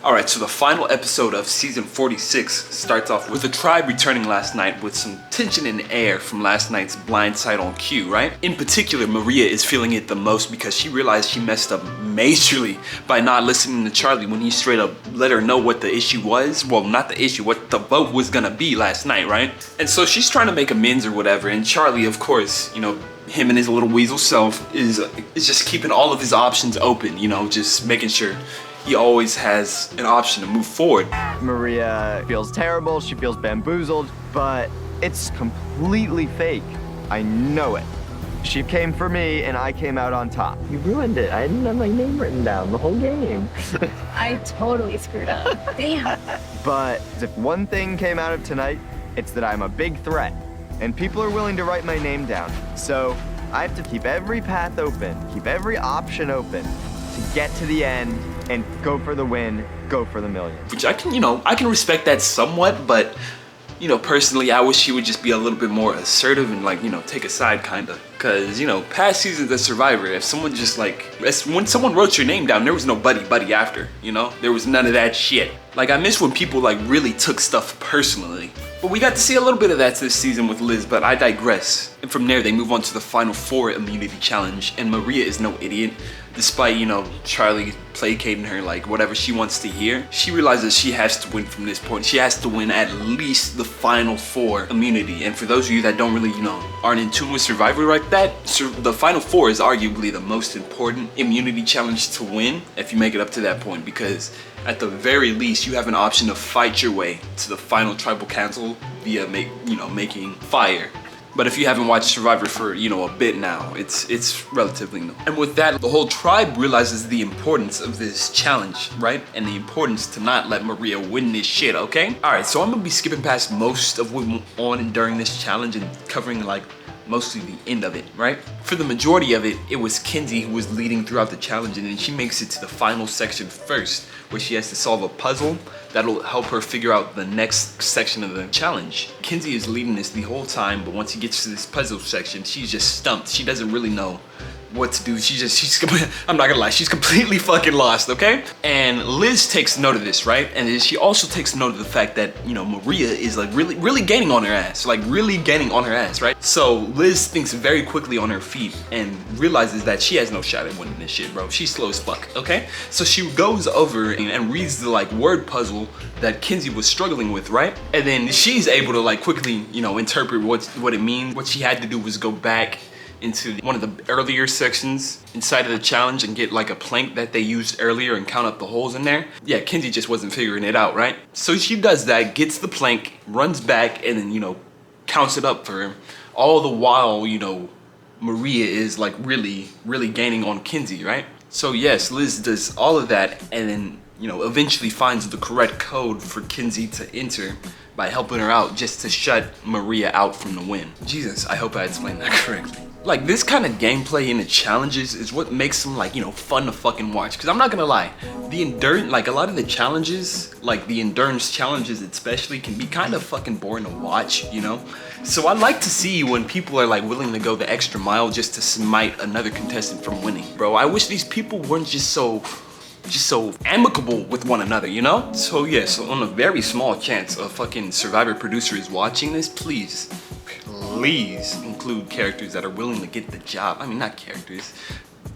Alright, so the final episode of season 46 starts off with the tribe returning last night with some tension in the air from last night's blind side on cue, right? In particular, Maria is feeling it the most because she realized she messed up majorly by not listening to Charlie when he straight up let her know what the issue was. Well, not the issue, what the vote was gonna be last night, right? And so she's trying to make amends or whatever, and Charlie, of course, you know, him and his little weasel self is just keeping all of his options open, you know, just making sure he always has an option to move forward. Maria feels terrible, she feels bamboozled, but it's completely fake. I know it. She came for me and I came out on top. You ruined it. I didn't have my name written down the whole game. I totally screwed up. Damn. But if one thing came out of tonight, it's that I'm a big threat and people are willing to write my name down. So I have to keep every path open, keep every option open to get to the end and go for the win, go for the millions. Which I can respect that somewhat, but, you know, personally, I wish she would just be a little bit more assertive and, like, you know, take a side, kinda. Cause, you know, past seasons of Survivor, if someone just like, when someone wrote your name down, there was no buddy after, you know? There was none of that shit. Like, I miss when people, like, really took stuff personally. But we got to see a little bit of that this season with Liz, but I digress. And from there, they move on to the final 4 immunity challenge, and Maria is no idiot. Despite, you know, Charlie placating her like whatever she wants to hear, she realizes she has to win from this point. She has to win at least the final 4 immunity. And for those of you that don't really, you know, aren't in tune with Survivor like that, the final 4 is arguably the most important immunity challenge to win if you make it up to that point, because at the very least, you have an option to fight your way to the final tribal council via making fire. But if you haven't watched Survivor for, you know, a bit now, it's relatively new. And with that, the whole tribe realizes the importance of this challenge, right? And the importance to not let Maria win this shit, okay? Alright, so I'm gonna be skipping past most of what went on and during this challenge and covering like mostly the end of it, right? For the majority of it, it was Kenzie who was leading throughout the challenge, and then she makes it to the final section first, where she has to solve a puzzle that'll help her figure out the next section of the challenge. Kenzie is leading this the whole time, but once he gets to this puzzle section, she's just stumped. She doesn't really know what to do. I'm not gonna lie, she's completely fucking lost, okay? And Liz takes note of this, right? And then she also takes note of the fact that, you know, Maria is like really gaining on her ass, right? So Liz thinks very quickly on her feet and realizes that she has no shot at winning this shit, bro. She's slow as fuck, okay? So she goes over and reads the like word puzzle that Kenzie was struggling with, right? And then she's able to like quickly, you know, interpret what it means. What she had to do was go back into one of the earlier sections inside of the challenge and get like a plank that they used earlier and count up the holes in there. Yeah, Kenzie just wasn't figuring it out, right? So she does that, gets the plank, runs back, and then, you know, counts it up for him. All the while, you know, Maria is like really gaining on Kenzie, right? So yes, Liz does all of that and then, you know, eventually finds the correct code for Kenzie to enter by helping her out just to shut Maria out from the win. Jesus, I hope I explained that correctly. Like, this kind of gameplay in the challenges is what makes them, like, you know, fun to fucking watch. Because I'm not gonna lie, the endurance, like, a lot of the challenges, like the endurance challenges especially, can be kind of fucking boring to watch, you know? So I like to see when people are, like, willing to go the extra mile just to smite another contestant from winning. Bro, I wish these people weren't just so amicable with one another, you know? So yes, on a very small chance a fucking Survivor producer is watching this, please include characters that are willing to get the job. I mean, not characters,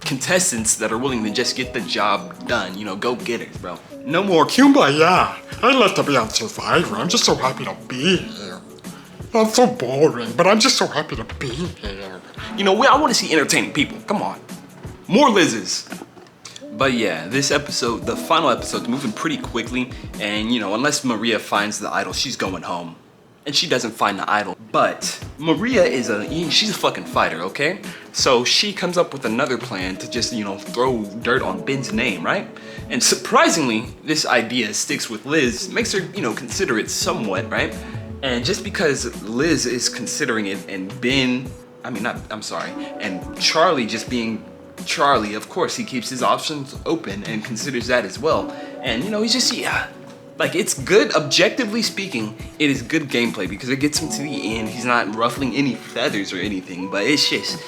contestants that are willing to just get the job done, you know, go getters, bro. No more kumbaya. I love to be on Survivor. I'm just so happy to be here. That's so boring, but I'm just so happy to be here. You know, I want to see entertaining people. Come on. More Liz's. But yeah, this episode, the final episode's moving pretty quickly, and you know, unless Maria finds the idol, she's going home. And she doesn't find the idol. But Maria she's a fucking fighter, okay? So she comes up with another plan to just, you know, throw dirt on Ben's name, right? And surprisingly, this idea sticks with Liz, makes her, you know, consider it somewhat, right? And just because Liz is considering it and and Charlie just being Charlie, of course, he keeps his options open and considers that as well. And, you know, he's just, yeah. Like, it's good, objectively speaking, it is good gameplay because it gets him to the end. He's not ruffling any feathers or anything, but it's just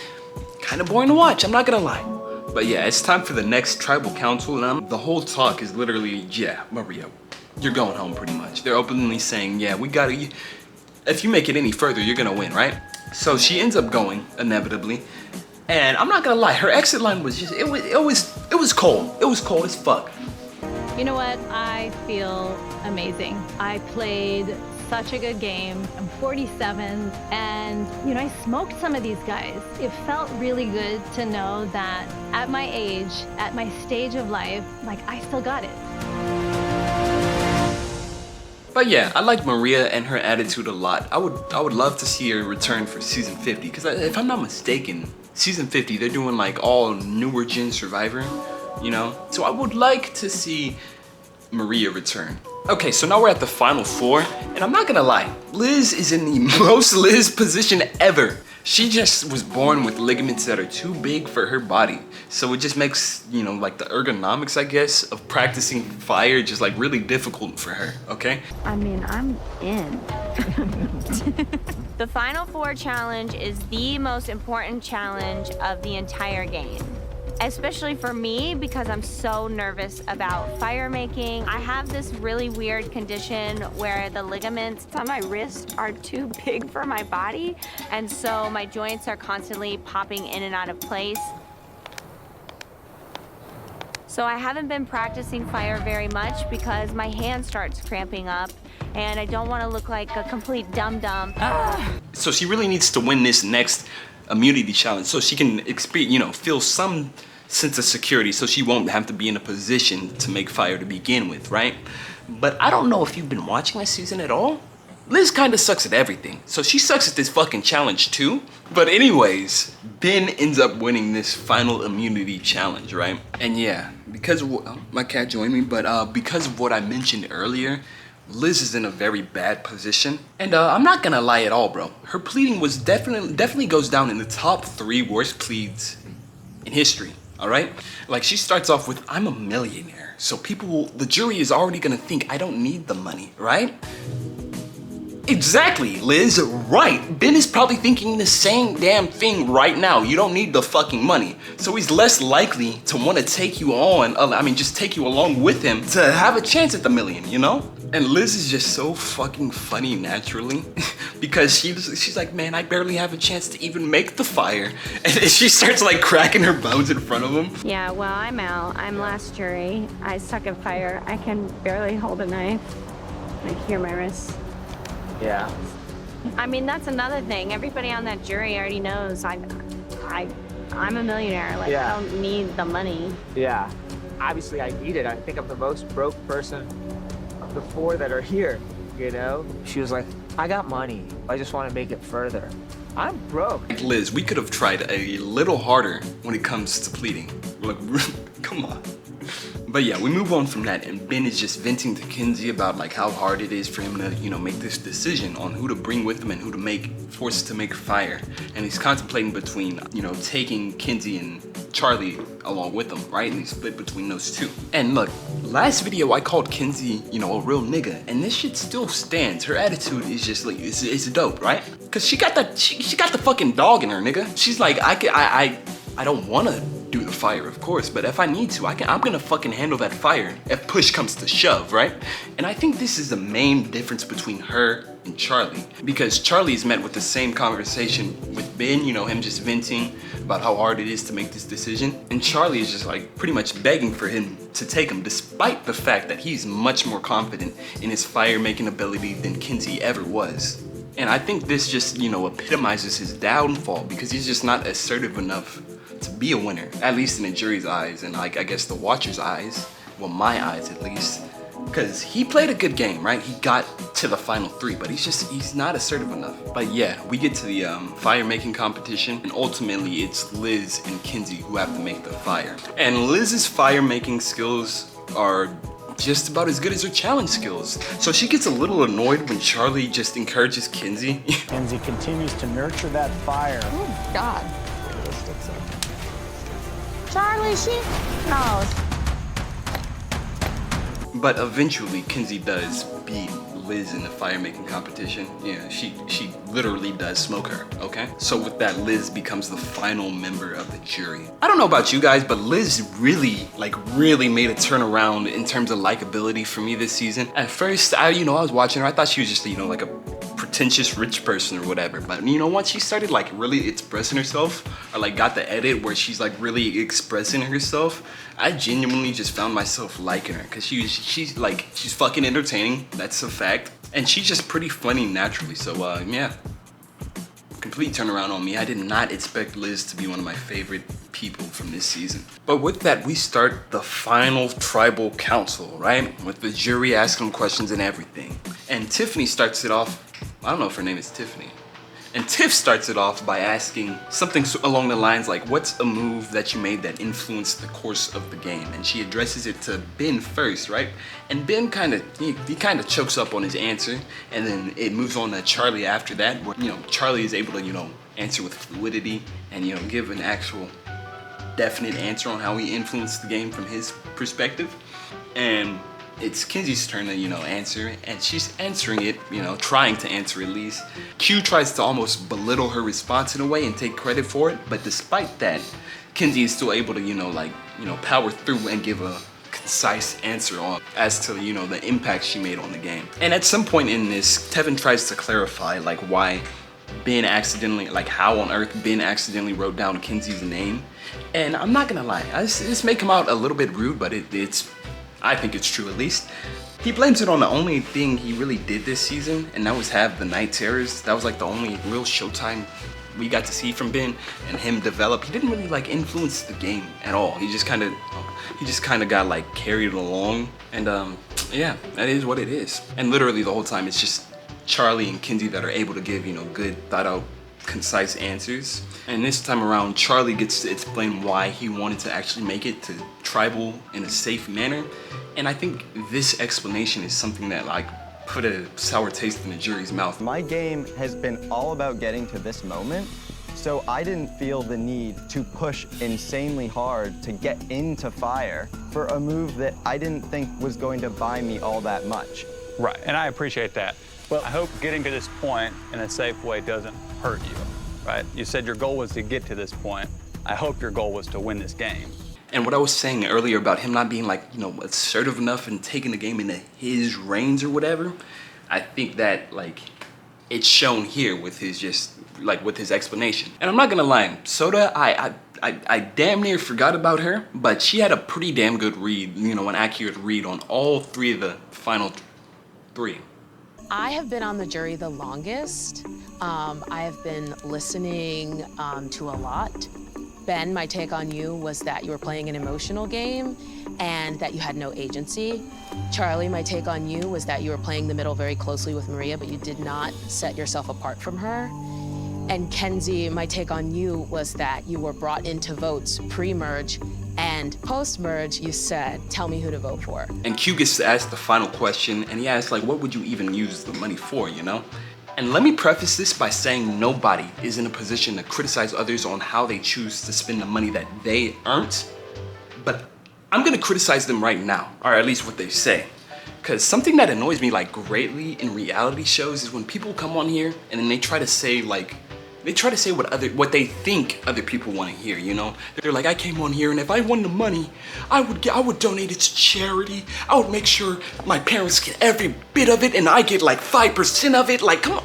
kind of boring to watch, I'm not gonna lie. But yeah, it's time for the next tribal council, and the whole talk is literally, yeah, Maria, you're going home pretty much. They're openly saying, yeah, we gotta, if you make it any further, you're gonna win, right? So she ends up going, inevitably. And I'm not gonna lie, her exit line was just, it was cold. It was cold as fuck. You know what? I feel amazing. I played such a good game. I'm 47, and I smoked some of these guys. It felt really good to know that at my age, at my stage of life, like, I still got it. But yeah, I like Maria and her attitude a lot. I would love to see her return for season 50, because if I'm not mistaken, season 50, they're doing like all newer gen Survivor, So I would like to see Maria return. Okay, so now we're at the final 4, and I'm not gonna lie, Liz is in the most Liz position ever. She just was born with ligaments that are too big for her body. So it just makes, like the ergonomics, I guess, of practicing fire just like really difficult for her, okay? I mean, I'm in. The Final 4 challenge is the most important challenge of the entire game. Especially for me, because I'm so nervous about fire making. I have this really weird condition where the ligaments on my wrist are too big for my body, and so my joints are constantly popping in and out of place. So I haven't been practicing fire very much because my hand starts cramping up, and I don't want to look like a complete dum-dum. So she really needs to win this next immunity challenge so she can experience, feel some sense of security, so she won't have to be in a position to make fire to begin with, right? But I don't know if you've been watching this season at all. Liz kind of sucks at everything, so she sucks at this fucking challenge too. But anyways, Ben ends up winning this final immunity challenge, right? And yeah, because my cat joined me, but because of what I mentioned earlier, Liz is in a very bad position. And I'm not gonna lie at all, bro. Her pleading was definitely goes down in the top 3 worst pleads in history, all right? Like, she starts off with, I'm a millionaire, so the jury is already gonna think I don't need the money, right? Exactly, Liz, right. Ben is probably thinking the same damn thing right now. You don't need the fucking money. So he's less likely to want to take you on, just take you along with him to have a chance at the million, And Liz is just so fucking funny naturally because she's like, man, I barely have a chance to even make the fire. And she starts like cracking her bones in front of him. Yeah, well, I'm out. I'm last jury. I suck at fire. I can barely hold a knife. I hear my wrists. Yeah. I mean, that's another thing. Everybody on that jury already knows I'm a millionaire. Like, Yeah. I don't need the money. Yeah. Obviously, I need it. I think I'm the most broke person of the 4 that are here, She was like, I got money. I just want to make it further. I'm broke. Liz, we could have tried a little harder when it comes to pleading. Like, come on. But yeah, we move on from that, and Ben is just venting to Kenzie about like how hard it is for him to, make this decision on who to bring with him and who to force to make fire. And he's contemplating between, taking Kenzie and Charlie along with him, right? And he's split between those 2. And look, last video I called Kenzie, a real nigga, and this shit still stands. Her attitude is just like, it's dope, right? Cause she got the fucking dog in her, nigga. She's like, I don't wanna do the fire, of course, but if I need to, I'm gonna fucking handle that fire if push comes to shove, right? And I think this is the main difference between her and Charlie, because Charlie's met with the same conversation with Ben, him just venting about how hard it is to make this decision, and Charlie is just like pretty much begging for him to take him, despite the fact that he's much more confident in his fire making ability than Kenzie ever was. And I think this just, epitomizes his downfall, because he's just not assertive enough to be a winner, at least in the jury's eyes, and like I guess the watcher's eyes, well, my eyes at least, because he played a good game, right? He got to the final 3, but he's not assertive enough. But yeah, we get to the fire making competition, and ultimately it's Liz and Kenzie who have to make the fire. And Liz's fire making skills are just about as good as her challenge skills. So she gets a little annoyed when Charlie just encourages Kenzie. Kenzie continues to nurture that fire. Oh, God. Charlie, she knows. But eventually Kenzie does beat Liz in the fire making competition. Yeah, she literally does smoke her, okay? So with that, Liz becomes the final member of the jury. I don't know about you guys, but Liz really made a turnaround in terms of likability for me this season. At first, I was watching her, I thought she was just, like a pretentious rich person or whatever. But once she started like really expressing herself, or like got the edit where she's like really expressing herself, I genuinely just found myself liking her, because she's fucking entertaining, that's a fact, and she's just pretty funny naturally. So yeah, complete turnaround on me. I did not expect Liz to be one of my favorite people from this season. But with that, we start the final tribal council, right? With the jury asking questions and everything. And Tiffany starts it off, I don't know if her name is Tiffany. And Tiff starts it off by asking something along the lines like, what's a move that you made that influenced the course of the game? And she addresses it to Ben first, right? And Ben he kind of chokes up on his answer, and then it moves on to Charlie after that, where, Charlie is able to, answer with fluidity and, give an actual definite answer on how he influenced the game from his perspective. And it's Kenzie's turn to, answer, and she's answering it, trying to answer at least. Q tries to almost belittle her response in a way and take credit for it, but despite that, Kenzie is still able to, power through and give a concise answer as to, the impact she made on the game. And at some point in this, Tevin tries to clarify, why Ben accidentally, how on earth Ben accidentally wrote down Kenzie's name. And I'm not gonna lie, this may come out a little bit rude, but I think it's true at least. He blames it on the only thing he really did this season, and that was have the night terrors. That was the only real showtime we got to see from Ben and him develop. He didn't really influence the game at all. He just kind of got carried along, and yeah, that is what it is. And literally the whole time it's just Charlie and Kenzie that are able to give good, thought out, concise answers. And this time around, Charlie gets to explain why he wanted to actually make it to tribal in a safe manner. And I think this explanation is something that put a sour taste in the jury's mouth. My game has been all about getting to this moment, so I didn't feel the need to push insanely hard to get into fire for a move that I didn't think was going to buy me all that much. Right, and I appreciate that. Well, I hope getting to this point in a safe way doesn't hurt you, right? You said your goal was to get to this point. I hope your goal was to win this game. And what I was saying earlier about him not being assertive enough and taking the game into his reins or whatever, I think that it's shown here with his with his explanation. And I'm not gonna lie, Soda, I damn near forgot about her, but she had a pretty damn good read, an accurate read on all three of the final three. I have been on the jury the longest. I have been listening to a lot. Ben, my take on you was that you were playing an emotional game and that you had no agency. Charlie, my take on you was that you were playing the middle very closely with Maria, but you did not set yourself apart from her. And Kenzie, my take on you was that you were brought into votes pre-merge, and post-merge, you said, tell me who to vote for. And Q gets to ask the final question, and he asks, what would you even use the money for, And let me preface this by saying nobody is in a position to criticize others on how they choose to spend the money that they earned, but I'm gonna criticize them right now, or at least what they say. Because something that annoys me greatly in reality shows is when people come on here and then they try to say what they think other people want to hear, They're like, I came on here and if I won the money, I would donate it to charity. I would make sure my parents get every bit of it and I get 5% of it. Come on,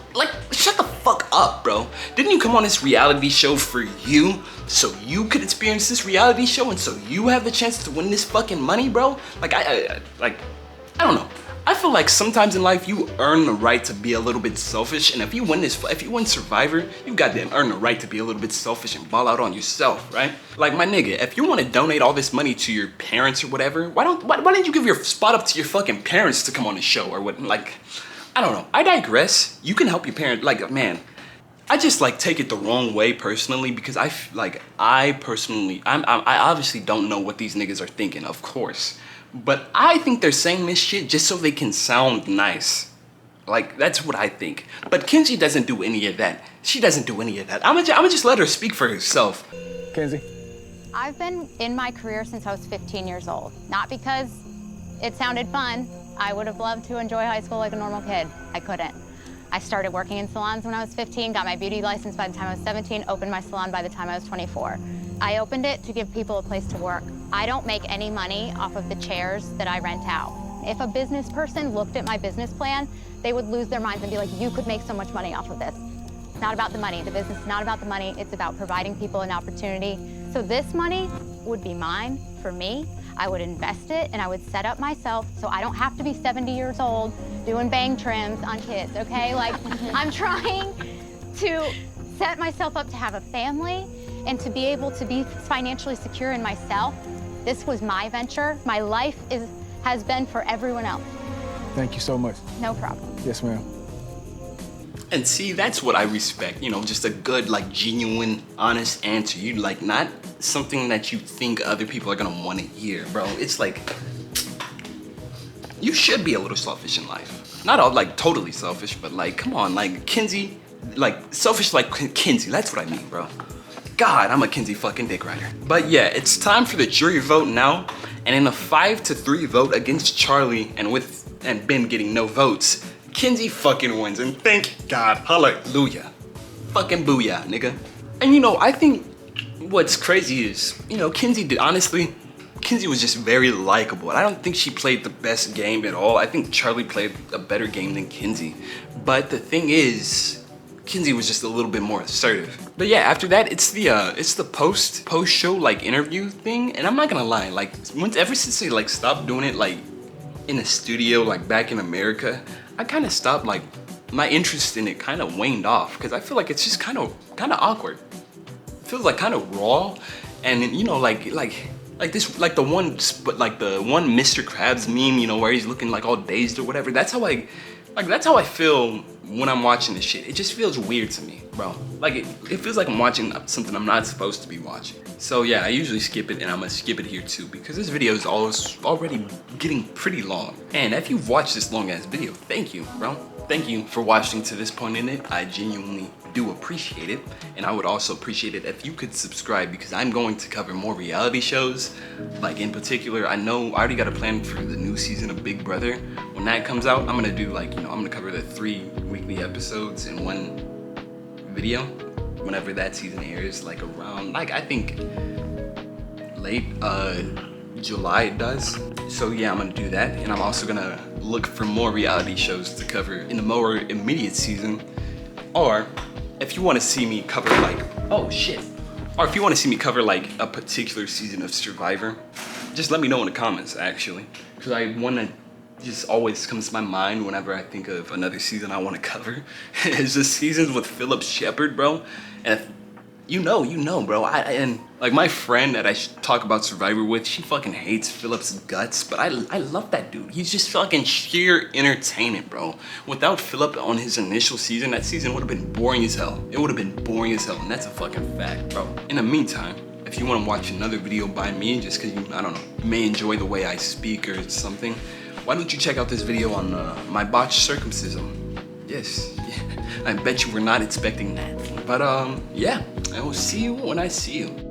shut the fuck up, bro. Didn't you come on this reality show for you? So you could experience this reality show and so you have the chance to win this fucking money, bro? I don't know. I feel like sometimes in life you earn the right to be a little bit selfish, and if you win Survivor, you got to earn the right to be a little bit selfish and ball out on yourself, right? My nigga, if you want to donate all this money to your parents or whatever, why didn't you give your spot up to your fucking parents to come on the show or what? I don't know. I digress. You can help your parents. Man, I just take it the wrong way personally because I obviously don't know what these niggas are thinking, of course. But I think they're saying this shit just so they can sound nice. That's what I think. But Kenzie doesn't do any of that. She doesn't do any of that. I'm gonna just let her speak for herself. Kenzie? I've been in my career since I was 15 years old. Not because it sounded fun. I would have loved to enjoy high school like a normal kid. I couldn't. I started working in salons when I was 15, got my beauty license by the time I was 17, opened my salon by the time I was 24. I opened it to give people a place to work. I don't make any money off of the chairs that I rent out. If a business person looked at my business plan, they would lose their minds and be like, you could make so much money off of this. It's not about the money. The business is not about the money. It's about providing people an opportunity. So this money would be mine for me. I would invest it and I would set up myself so I don't have to be 70 years old doing bang trims on kids, okay? Like, I'm trying to set myself up to have a family and to be able to be financially secure in myself. This was my venture. My life has been for everyone else. Thank you so much. No problem. Yes, ma'am. And see, that's what I respect, you know, just a good, like, genuine, honest answer. You, like, not something that you think other people are gonna wanna hear, bro. It's like, you should be a little selfish in life. Not all, like, totally selfish, but, like, come on, like, Kinsey, like, selfish like Kinsey, that's what I mean, bro. God, I'm a Kinsey fucking dick rider. But yeah, it's time for the jury vote now, and in a 5-3 vote against Charlie, and Ben getting no votes, Kinsey fucking wins, and thank God, hallelujah. Fucking booyah, nigga. And you know, I think what's crazy is, you know, Kinsey was just very likable. I don't think she played the best game at all. I think Charlie played a better game than Kinsey. But the thing is, Kinsey was just a little bit more assertive. But yeah, after that, it's the post-show like interview thing, and I'm not gonna lie, like ever since they like stopped doing it like in a studio like back in America, I kind of stopped, like, my interest in it kind of waned off because I feel like it's just kind of awkward. It feels like kind of raw, and you know, like this, like the one Mr. Krabs meme, you know, where he's looking like all dazed or whatever. That's how I feel when I'm watching this shit. It just feels weird to me, bro. Like it feels like I'm watching something I'm not supposed to be watching. So yeah, I usually skip it, and I'm gonna skip it here too because this video is already getting pretty long. And if you've watched this long ass video, thank you, bro. Thank you for watching to this point in it. I genuinely do appreciate it. And I would also appreciate it if you could subscribe because I'm going to cover more reality shows. Like in particular, I already got a plan for the new season of Big Brother. When that comes out, I'm gonna do like, you know, I'm gonna cover the 3 weekly episodes in one video. Whenever that season airs, like around, like I think late July it does. So yeah, I'm gonna do that, and I'm also gonna look for more reality shows to cover in the more immediate season. Or if you want to see me cover like, oh shit, or if you want to see me cover like a particular season of Survivor, just let me know in the comments actually, because I want to just always comes to my mind whenever I think of another season I want to cover. It's just seasons with Philip Shepard, bro. And if you know, bro. And like my friend that I talk about Survivor with, she fucking hates Philip's guts, but I love that dude. He's just fucking sheer entertainment, bro. Without Philip on his initial season, that season would have been boring as hell. It would have been boring as hell, and that's a fucking fact, bro. In the meantime, if you want to watch another video by me, just because you, I don't know, may enjoy the way I speak or something, why don't you check out this video on my botched circumcision? Yes, yeah. I bet you were not expecting that. But yeah, I will see you when I see you.